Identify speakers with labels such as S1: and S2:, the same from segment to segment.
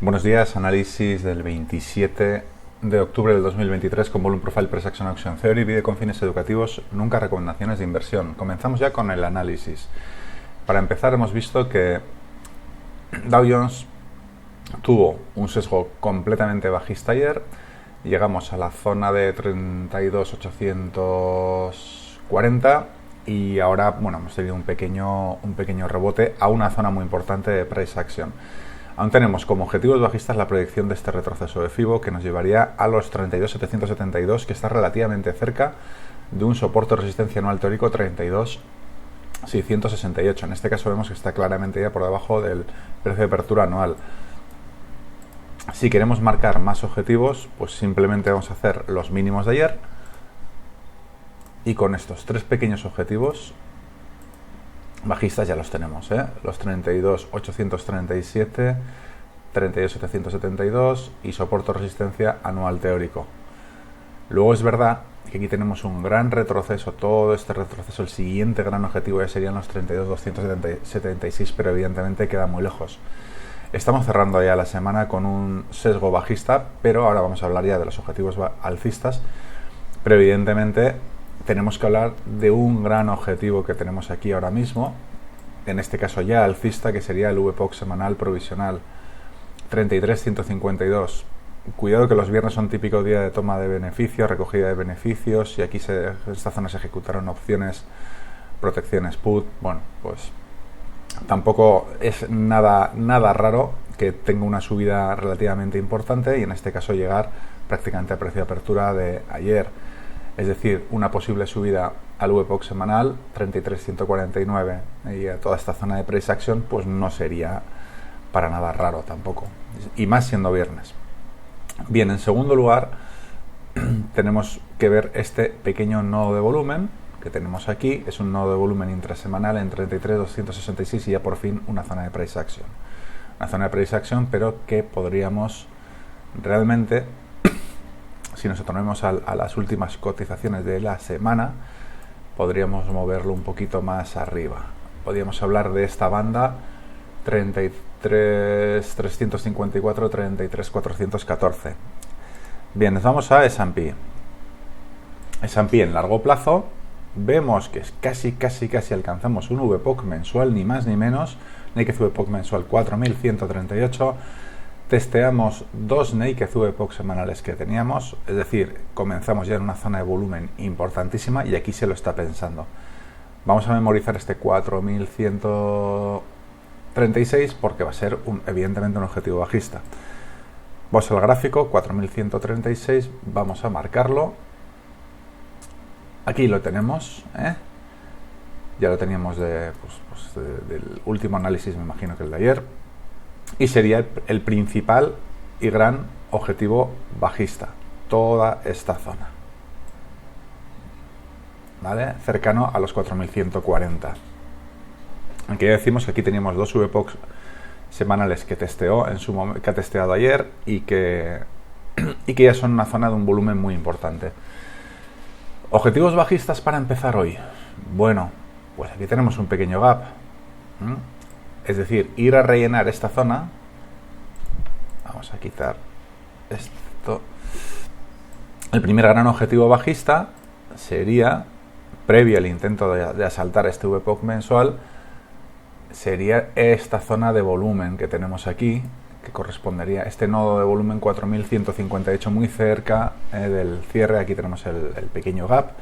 S1: Buenos días, análisis del 27 de octubre del 2023 con Volume Profile Price Action Auction Theory, vídeo con fines educativos, nunca recomendaciones de inversión. Comenzamos ya con el análisis. Para empezar, hemos visto que Dow Jones tuvo un sesgo completamente bajista ayer. Llegamos a la zona de 32.840 y ahora, bueno, hemos tenido un pequeño rebote a una zona muy importante de Price Action. Aún tenemos como objetivos bajistas la proyección de este retroceso de FIBO que nos llevaría a los 32.772, que está relativamente cerca de un soporte de resistencia anual teórico 32.668. En este caso vemos que está claramente ya por debajo del precio de apertura anual. Si queremos marcar más objetivos, pues simplemente vamos a hacer los mínimos de ayer y con estos tres pequeños objetivos bajistas ya los tenemos, los 32.837, 32.772 y soporte resistencia anual teórico. Luego es verdad que aquí tenemos un gran retroceso, todo este retroceso, el siguiente gran objetivo ya serían los 32.276, pero evidentemente queda muy lejos. Estamos cerrando ya la semana con un sesgo bajista, pero ahora vamos a hablar ya de los objetivos alcistas, pero evidentemente tenemos que hablar de un gran objetivo que tenemos aquí ahora mismo, en este caso ya alcista, que sería el VPOC semanal provisional 33.152. Cuidado que los viernes son típico día de toma de beneficios, recogida de beneficios, y aquí en esta zona se ejecutaron opciones, protecciones put. Bueno, pues tampoco es nada raro que tenga una subida relativamente importante y en este caso llegar prácticamente a precio de apertura de ayer. Es decir, una posible subida al VPOC semanal 33.149 y a toda esta zona de price action pues no sería para nada raro tampoco, y más siendo viernes. Bien, en segundo lugar tenemos que ver este pequeño nodo de volumen que tenemos aquí. Es un nodo de volumen intrasemanal en 33.266 y ya por fin una zona de price action. Una zona de price action, pero que podríamos realmente, si nos atenemos a las últimas cotizaciones de la semana, podríamos moverlo un poquito más arriba. Podríamos hablar de esta banda 33.354, 33.414. Bien, nos vamos a S&P. S&P en largo plazo, vemos que es casi alcanzamos un VPOC mensual, ni más ni menos. Naked VPOC mensual 4.138. Testeamos dos Naked VPOC semanales que teníamos, es decir, comenzamos ya en una zona de volumen importantísima y aquí se lo está pensando. Vamos a memorizar este 4.136 porque va a ser evidentemente un objetivo bajista. Vamos al gráfico, 4.136, vamos a marcarlo. Aquí lo tenemos, ya lo teníamos del último análisis, me imagino que el de ayer. Y sería el principal y gran objetivo bajista, toda esta zona, ¿vale? Cercano a los 4.140. Aquí decimos que aquí teníamos dos VPOC semanales que testeó que ha testeado ayer y que ya son una zona de un volumen muy importante. Objetivos bajistas para empezar hoy. Bueno, pues aquí tenemos un pequeño gap. Es decir, ir a rellenar esta zona. Vamos a quitar esto. El primer gran objetivo bajista sería, previo al intento de asaltar este VPOC mensual, sería esta zona de volumen que tenemos aquí, que correspondería a este nodo de volumen 4.158, muy cerca del cierre. Aquí tenemos el pequeño gap.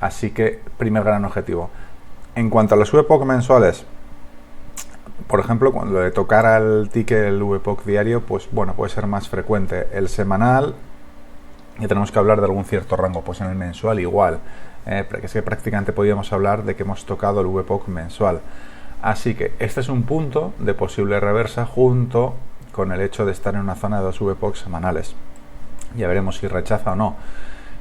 S1: Así que, primer gran objetivo. En cuanto a los VPOC mensuales, por ejemplo, cuando le tocara el ticket el VPOC diario, pues bueno, puede ser más frecuente. El semanal, ya tenemos que hablar de algún cierto rango, pues en el mensual igual, porque es que prácticamente podríamos hablar de que hemos tocado el VPOC mensual. Así que este es un punto de posible reversa junto con el hecho de estar en una zona de dos VPOC semanales. Ya veremos si rechaza o no.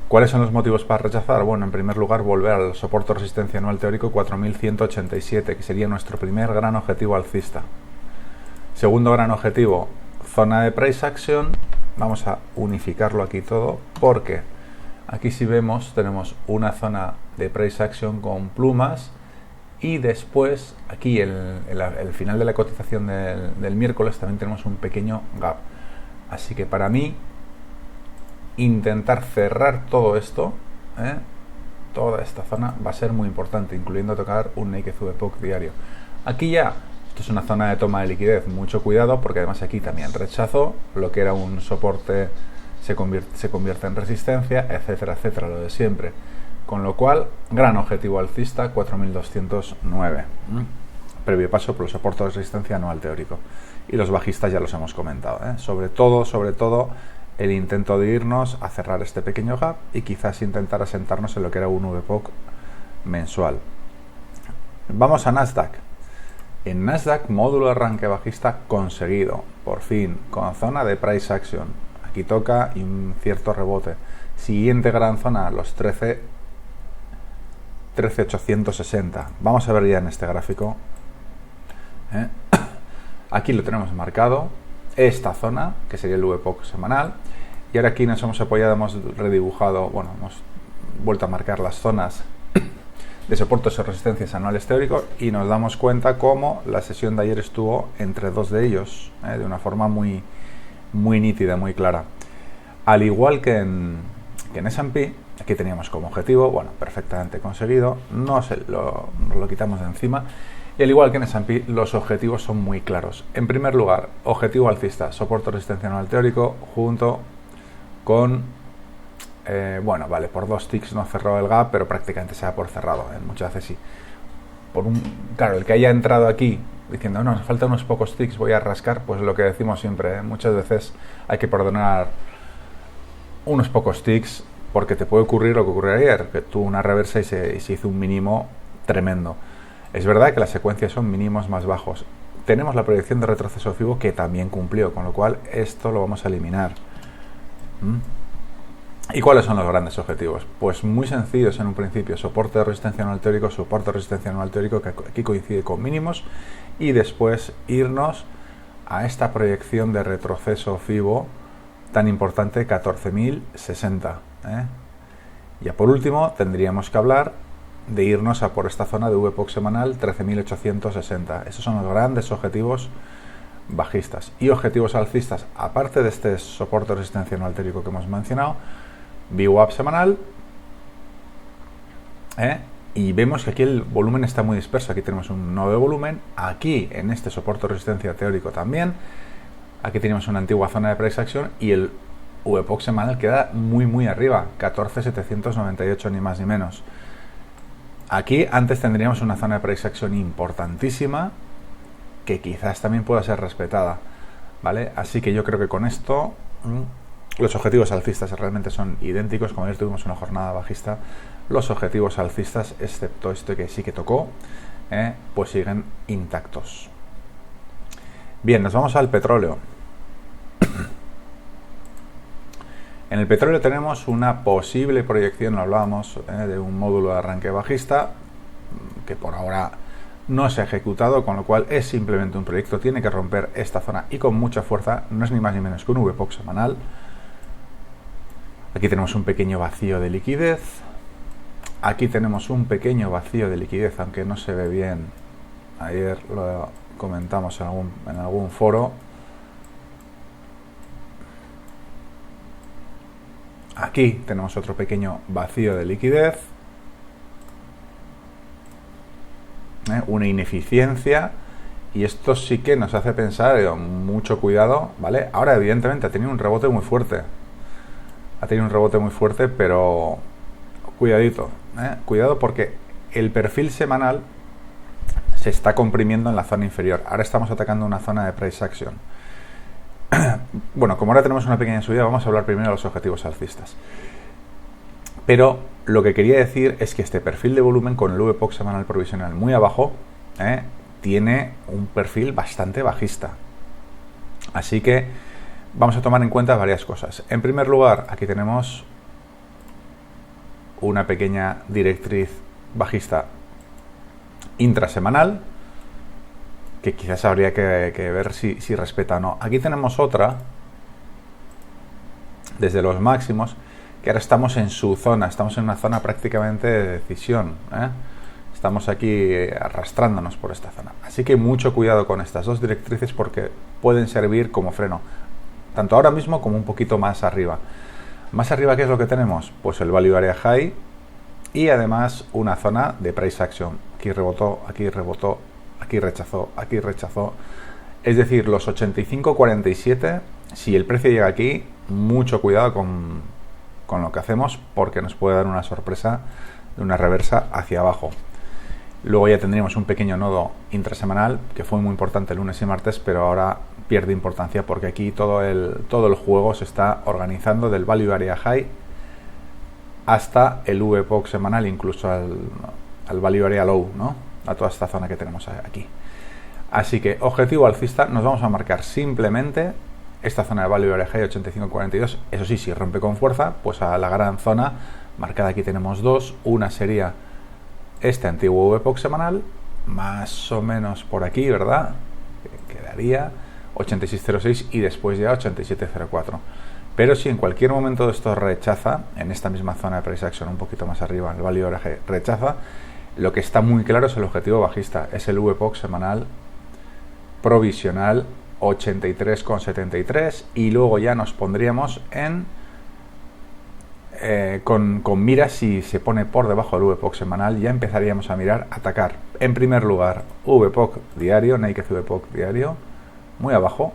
S1: ¿Cuáles son los motivos para rechazar? Bueno, en primer lugar, volver al soporte de resistencia anual teórico 4.187, que sería nuestro primer gran objetivo alcista. Segundo gran objetivo, zona de price action. Vamos a unificarlo aquí todo, porque aquí si vemos tenemos una zona de price action con plumas Y después, aquí el final de la cotización del miércoles, también tenemos un pequeño gap. Así que para mí, intentar cerrar todo esto, toda esta zona, va a ser muy importante, incluyendo tocar un Naked VPOC diario. Aquí ya, esto es una zona de toma de liquidez, mucho cuidado, porque además aquí también rechazo, lo que era un soporte se convierte en resistencia, etcétera, etcétera, lo de siempre. Con lo cual, gran objetivo alcista, 4209. Previo paso por el soporte de resistencia anual teórico. Y los bajistas ya los hemos comentado. Sobre todo, el intento de irnos a cerrar este pequeño gap y quizás intentar asentarnos en lo que era un VPOC mensual. Vamos a Nasdaq. En Nasdaq, módulo de arranque bajista conseguido, por fin, con zona de price action. Aquí toca y un cierto rebote. Siguiente gran zona, los 13.860. Vamos a ver ya en este gráfico. Aquí lo tenemos marcado, esta zona, que sería el VPOC semanal. Y ahora aquí nos hemos apoyado, hemos redibujado, bueno, hemos vuelto a marcar las zonas de soportes o resistencias anuales teóricos y nos damos cuenta cómo la sesión de ayer estuvo entre dos de ellos, de una forma muy nítida, muy clara. Al igual que en S&P, aquí teníamos como objetivo, bueno, perfectamente conseguido, nos lo quitamos de encima. Y al igual que en S&P, los objetivos son muy claros. En primer lugar, objetivo alcista, soporte resistencia anual teórico, junto con, bueno, vale, por 2 ticks no cerró el gap, pero prácticamente se da por cerrado, muchas veces sí. Claro, el que haya entrado aquí diciendo, no, nos faltan unos pocos ticks, voy a rascar, pues lo que decimos siempre, muchas veces hay que perdonar unos pocos ticks, porque te puede ocurrir lo que ocurrió ayer, que tuvo una reversa y se hizo un mínimo tremendo. Es verdad que las secuencias son mínimos más bajos. Tenemos la proyección de retroceso FIBO que también cumplió, con lo cual esto lo vamos a eliminar. ¿Y cuáles son los grandes objetivos? Pues muy sencillos en un principio. Soporte de resistencia anual teórico, soporte de resistencia anual teórico, que aquí coincide con mínimos, y después irnos a esta proyección de retroceso FIBO tan importante, 14.060. Ya por último, tendríamos que hablar de irnos a por esta zona de VPOC semanal 13.860. Esos son los grandes objetivos bajistas. Y objetivos alcistas, aparte de este soporte de resistencia anual teórico que hemos mencionado, VWAP semanal, y vemos que aquí el volumen está muy disperso. Aquí tenemos un nodo de volumen, aquí en este soporte de resistencia teórico también, aquí tenemos una antigua zona de price action y el VPOC semanal queda muy arriba, 14.798, ni más ni menos. Aquí antes tendríamos una zona de price action importantísima que quizás también pueda ser respetada, ¿vale? Así que yo creo que con esto los objetivos alcistas realmente son idénticos. Como ayer tuvimos una jornada bajista, los objetivos alcistas, excepto este que sí que tocó, pues siguen intactos. Bien, nos vamos al petróleo. En el petróleo tenemos una posible proyección, lo hablábamos, de un módulo de arranque bajista que por ahora no se ha ejecutado, con lo cual es simplemente un proyecto, tiene que romper esta zona y con mucha fuerza, no es ni más ni menos que un VPOC semanal. Aquí tenemos un pequeño vacío de liquidez, aquí tenemos un pequeño vacío de liquidez, aunque no se ve bien, ayer lo comentamos en algún foro. Aquí tenemos otro pequeño vacío de liquidez, una ineficiencia, y esto sí que nos hace pensar, mucho cuidado, ¿vale? Ahora evidentemente ha tenido un rebote muy fuerte, pero cuidadito, cuidado, porque el perfil semanal se está comprimiendo en la zona inferior. Ahora estamos atacando una zona de price action. Bueno, como ahora tenemos una pequeña subida, vamos a hablar primero de los objetivos alcistas. Pero lo que quería decir es que este perfil de volumen con el VPOC semanal provisional muy abajo, tiene un perfil bastante bajista. Así que vamos a tomar en cuenta varias cosas. En primer lugar, aquí tenemos una pequeña directriz bajista intrasemanal, que quizás habría que ver si respeta o no. Aquí tenemos otra, desde los máximos, que ahora estamos en su zona, estamos en una zona prácticamente de decisión, Estamos aquí arrastrándonos por esta zona. Así que mucho cuidado con estas dos directrices porque pueden servir como freno, tanto ahora mismo como un poquito más arriba. Más arriba, ¿qué es lo que tenemos? Pues el Value Area High y además una zona de Price Action. Aquí rebotó, aquí rebotó, aquí rechazó, aquí rechazó. Es decir, los 85.47, si el precio llega aquí, mucho cuidado con lo que hacemos porque nos puede dar una sorpresa de una reversa hacia abajo. Luego ya tendríamos un pequeño nodo intrasemanal que fue muy importante el lunes y martes, pero ahora pierde importancia porque aquí todo el juego se está organizando del Value Area High hasta el VPOC semanal, incluso al Value Area Low, ¿no? A toda esta zona que tenemos aquí. Así que objetivo alcista, nos vamos a marcar simplemente esta zona de Value Area High 85.42. Eso sí, si rompe con fuerza, pues a la gran zona marcada aquí tenemos dos. Una sería este antiguo VPOC semanal, más o menos por aquí, ¿verdad? Quedaría 86.06 y después ya 87.04. Pero si en cualquier momento de esto rechaza, en esta misma zona de Price Action, un poquito más arriba, el Value Area High rechaza, lo que está muy claro es el objetivo bajista, es el VPOC semanal provisional 83,73 y luego ya nos pondríamos en con miras. Si se pone por debajo del VPOC semanal ya empezaríamos a mirar, atacar en primer lugar VPOC diario, Naked VPOC diario, muy abajo,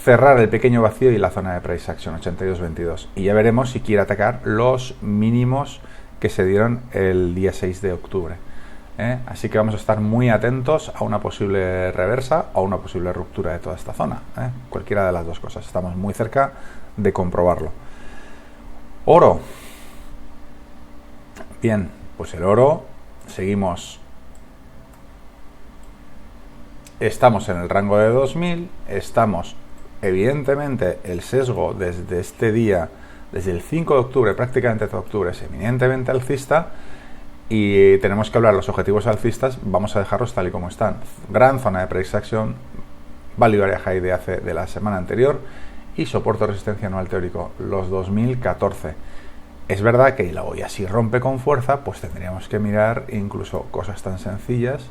S1: cerrar el pequeño vacío y la zona de Price Action 82.22 y ya veremos si quiere atacar los mínimos que se dieron el día 6 de octubre. Así que vamos a estar muy atentos a una posible reversa o una posible ruptura de toda esta zona. Cualquiera de las dos cosas. Estamos muy cerca de comprobarlo. Oro. Bien, pues el oro, seguimos. Estamos en el rango de 2000, estamos, evidentemente, el sesgo desde este día, desde el 5 de octubre, prácticamente todo octubre, es eminentemente alcista. Y tenemos que hablar de los objetivos alcistas, vamos a dejarlos tal y como están. Gran zona de Price Action, Value Area High de la semana anterior y soporte de resistencia anual teórico, los 2014. Es verdad que luego ya si rompe con fuerza, pues tendríamos que mirar incluso cosas tan sencillas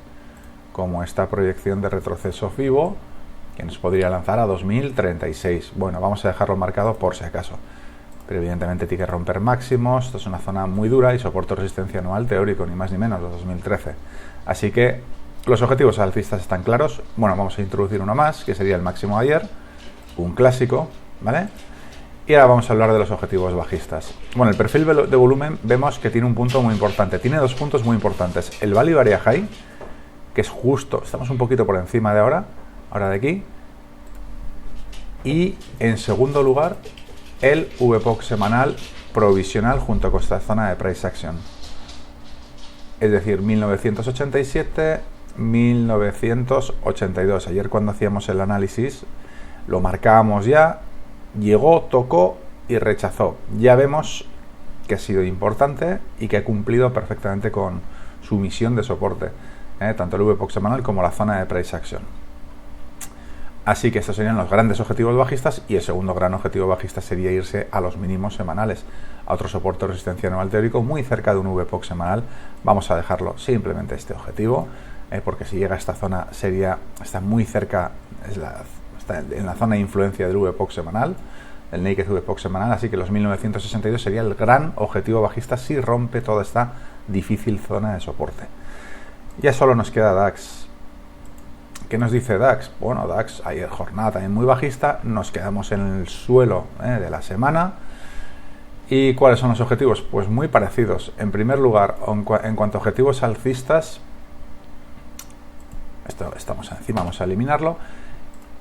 S1: como esta proyección de retroceso FIBO que nos podría lanzar a 2036. Bueno, vamos a dejarlo marcado por si acaso. Pero evidentemente tiene que romper máximos, esto es una zona muy dura y soporte de resistencia anual teórico, ni más ni menos, de 2013. Así que los objetivos alcistas están claros. Bueno, vamos a introducir uno más, que sería el máximo de ayer, un clásico, ¿vale? Y ahora vamos a hablar de los objetivos bajistas. Bueno, el perfil de volumen vemos que tiene un punto muy importante, tiene dos puntos muy importantes. El Value Area High, que es justo, estamos un poquito por encima de ahora de aquí, y en segundo lugar, el VPOC semanal provisional junto con esta zona de Price Action. Es decir, 1987, 1982. Ayer cuando hacíamos el análisis lo marcábamos ya, llegó, tocó y rechazó. Ya vemos que ha sido importante y que ha cumplido perfectamente con su misión de soporte, tanto el VPOC semanal como la zona de Price Action. Así que estos serían los grandes objetivos bajistas y el segundo gran objetivo bajista sería irse a los mínimos semanales, a otro soporte de resistencia anual teórico muy cerca de un VPOC semanal. Vamos a dejarlo simplemente este objetivo, porque si llega a esta zona está muy cerca, está en la zona de influencia del VPOC semanal, el Naked VPOC semanal, así que los 1962 sería el gran objetivo bajista si rompe toda esta difícil zona de soporte. Ya solo nos queda DAX. ¿Qué nos dice DAX? Bueno, DAX ayer jornada también muy bajista, nos quedamos en el suelo de la semana. ¿Y cuáles son los objetivos? Pues muy parecidos. En primer lugar, en cuanto a objetivos alcistas, esto estamos encima, vamos a eliminarlo.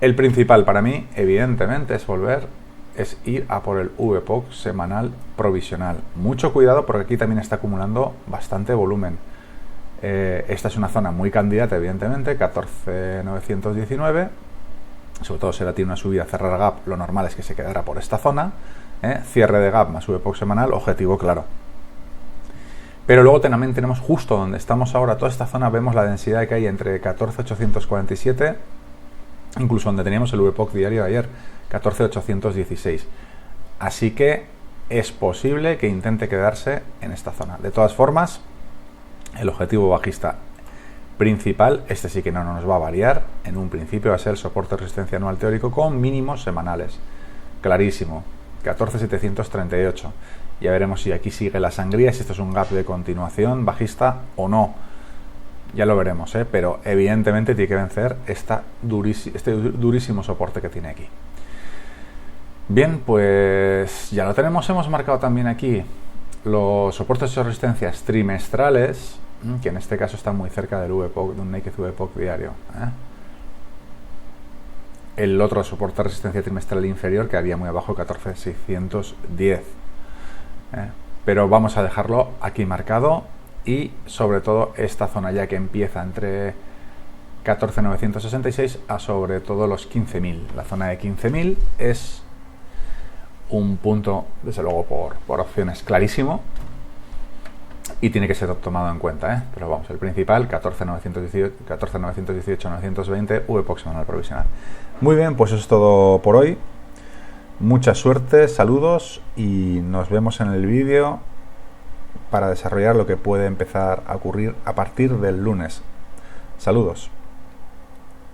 S1: El principal para mí, evidentemente, es ir a por el VPOC semanal provisional. Mucho cuidado porque aquí también está acumulando bastante volumen. Esta es una zona muy candidata, evidentemente, 14.919. Sobre todo si ahora tiene una subida, cerrar gap, lo normal es que se quedara por esta zona. Cierre de gap más VPOC semanal, objetivo claro. Pero luego también tenemos justo donde estamos ahora, toda esta zona, vemos la densidad que hay entre 14.847, incluso donde teníamos el VPOC diario de ayer, 14.816. Así que es posible que intente quedarse en esta zona. De todas formas, el objetivo bajista principal, este sí que no nos va a variar, en un principio va a ser el soporte de resistencia anual teórico con mínimos semanales. Clarísimo, 14.738. Ya veremos si aquí sigue la sangría, si esto es un gap de continuación bajista o no. Ya lo veremos, pero evidentemente tiene que vencer este durísimo soporte que tiene aquí. Bien, pues ya lo tenemos. Hemos marcado también aquí los soportes de resistencias trimestrales, que en este caso están muy cerca del VPOC, de un Naked VPOC diario. El otro soporte de resistencia trimestral inferior que había muy abajo, 14.610. Pero vamos a dejarlo aquí marcado, y sobre todo esta zona ya que empieza entre 14.966 a sobre todo los 15.000. La zona de 15.000 es un punto, desde luego por opciones clarísimo, y tiene que ser tomado en cuenta, pero vamos, el principal 14.918, 920 VPOC semanal provisional. Muy bien, pues eso es todo por hoy. Mucha suerte, saludos, y nos vemos en el vídeo para desarrollar lo que puede empezar a ocurrir a partir del lunes. Saludos.